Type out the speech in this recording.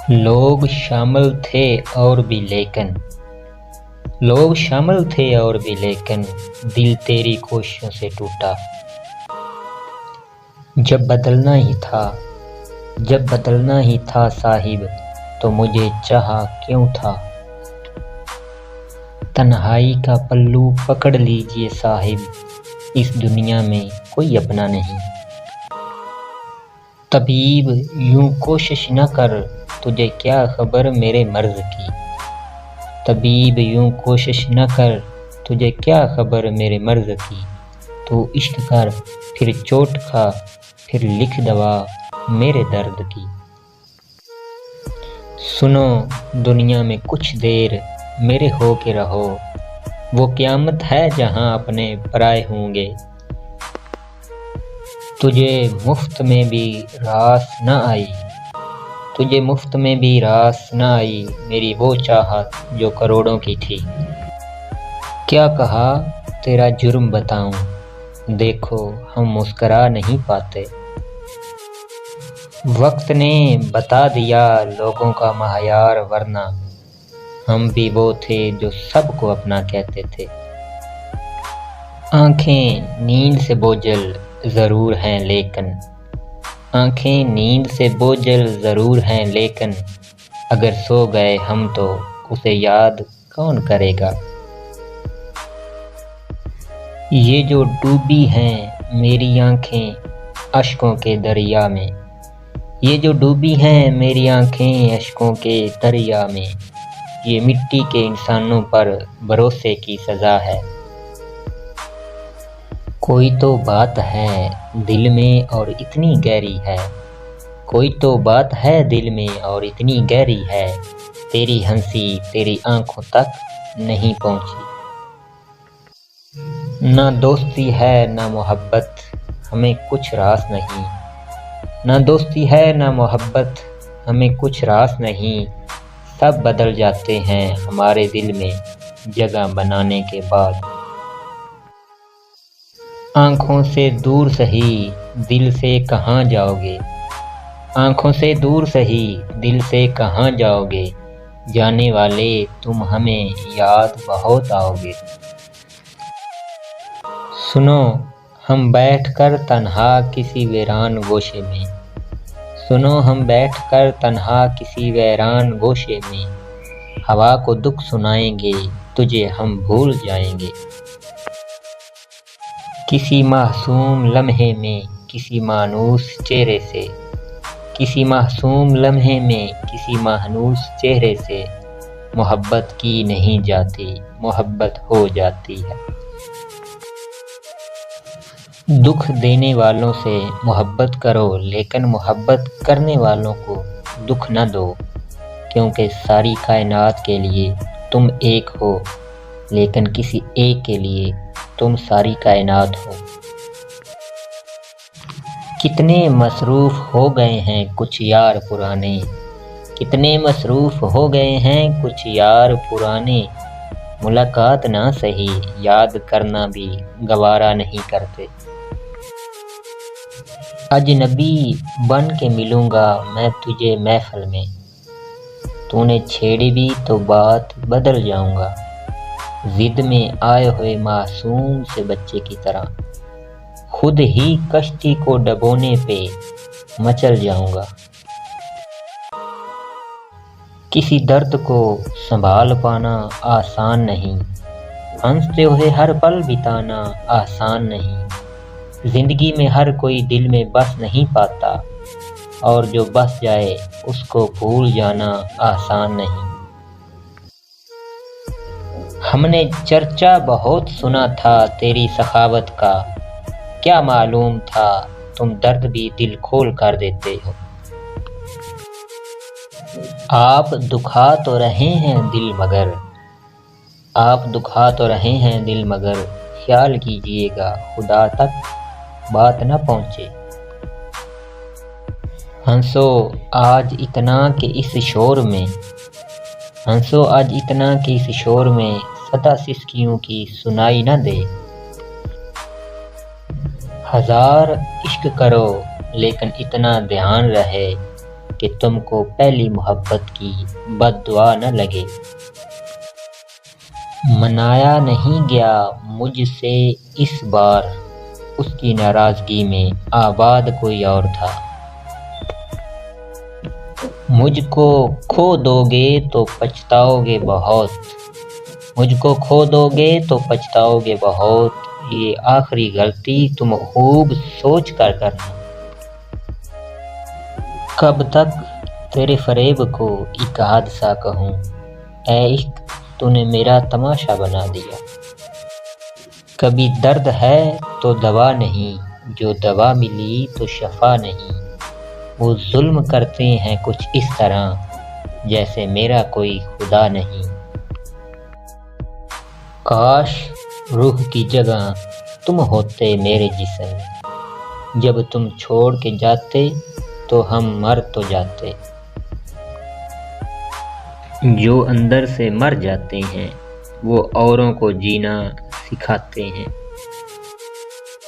لوگ شامل تھے اور بھی لیکن دل تیری کوششوں سے ٹوٹا۔ جب بدلنا ہی تھا صاحب تو مجھے چاہا کیوں تھا۔ تنہائی کا پلو پکڑ لیجئے صاحب، اس دنیا میں کوئی اپنا نہیں۔ طبیب یوں کوشش نہ کر، تجھے کیا خبر میرے مرض کی۔ طبیب یوں کوشش نہ کر، تجھے کیا خبر میرے مرض کی۔ تو عشق کر، پھر چوٹ کھا، پھر لکھ دوا میرے درد کی۔ سنو دنیا میں کچھ دیر میرے ہو کے رہو، وہ قیامت ہے جہاں اپنے پرائے ہوں گے۔ تجھے مفت میں بھی راس نہ آئی میری وہ چاہت جو کروڑوں کی تھی۔ کیا کہا تیرا جرم بتاؤں، دیکھو ہم مسکرا نہیں پاتے۔ وقت نے بتا دیا لوگوں کا معیار، ورنہ ہم بھی وہ تھے جو سب کو اپنا کہتے تھے۔ آنکھیں نیند سے بوجھل ضرور ہیں لیکن اگر سو گئے ہم تو اسے یاد کون کرے گا۔ یہ جو ڈوبی ہیں میری آنکھیں اشکوں کے دریا میں، یہ مٹی کے انسانوں پر بھروسے کی سزا ہے۔ کوئی تو بات ہے دل میں اور اتنی گہری ہے، تیری ہنسی تیری آنکھوں تک نہیں پہنچی۔ نہ دوستی ہے نہ محبت ہمیں کچھ راس نہیں، سب بدل جاتے ہیں ہمارے دل میں جگہ بنانے کے بعد۔ آنکھوں سے دور سہی دل سے کہاں جاؤ گے، جانے والے تم ہمیں یاد بہت آؤ گے۔ سنو ہم بیٹھ کر تنہا کسی ویران گوشے میں، ہوا کو دکھ سنائیں گے، تجھے ہم بھول جائیں گے۔ کسی معصوم لمحے میں کسی مانوس چہرے سے محبت کی نہیں جاتی، محبت ہو جاتی ہے۔ دکھ دینے والوں سے محبت کرو لیکن محبت کرنے والوں کو دکھ نہ دو، کیونکہ ساری کائنات کے لیے تم ایک ہو لیکن کسی ایک کے لیے تم ساری کائنات ہو۔ کتنے مصروف ہو گئے ہیں کچھ یار پرانے، ملاقات نہ سہی یاد کرنا بھی گوارا نہیں کرتے۔ اجنبی بن کے ملوں گا میں تجھے محفل میں، تو نے چھیڑی بھی تو بات بدل جاؤں گا۔ ضد میں آئے ہوئے معصوم سے بچے کی طرح خود ہی کشتی کو ڈبونے پہ مچل جاؤں گا۔ کسی درد کو سنبھال پانا آسان نہیں، ہنستے ہوئے ہر پل بتانا آسان نہیں۔ زندگی میں ہر کوئی دل میں بس نہیں پاتا، اور جو بس جائے اس کو بھول جانا آسان نہیں۔ ہم نے چرچا بہت سنا تھا تیری سخاوت کا، کیا معلوم تھا تم درد بھی دل کھول کر دیتے ہو۔ آپ دکھا تو رہے ہیں دل مگر خیال کیجئے گا خدا تک بات نہ پہنچے۔ ہنسو آج اتنا کہ اس شور میں صدا سسکیوں کی سنائی نہ دے۔ ہزار عشق کرو لیکن اتنا دھیان رہے کہ تم کو پہلی محبت کی بد دعا نہ لگے۔ منایا نہیں گیا مجھ سے اس بار، اس کی ناراضگی میں آباد کوئی اور تھا۔ مجھ کو کھو دو گے تو پچھتاؤ گے بہت، مجھ کو کھو دو گے تو پچھتاؤ گے بہت، یہ آخری غلطی تم خوب سوچ کر کرنا۔ کب تک تیرے فریب کو ایک حادثہ کہوں، اے عشق تو نے میرا تماشا بنا دیا۔ کبھی درد ہے تو دوا نہیں، جو دوا ملی تو شفا نہیں، وہ ظلم کرتے ہیں کچھ اس طرح جیسے میرا کوئی خدا نہیں۔ کاش روح کی جگہ تم ہوتے میرے جسم میں، جب تم چھوڑ کے جاتے تو ہم مر تو جاتے۔ جو اندر سے مر جاتے ہیں وہ اوروں کو جینا سکھاتے ہیں۔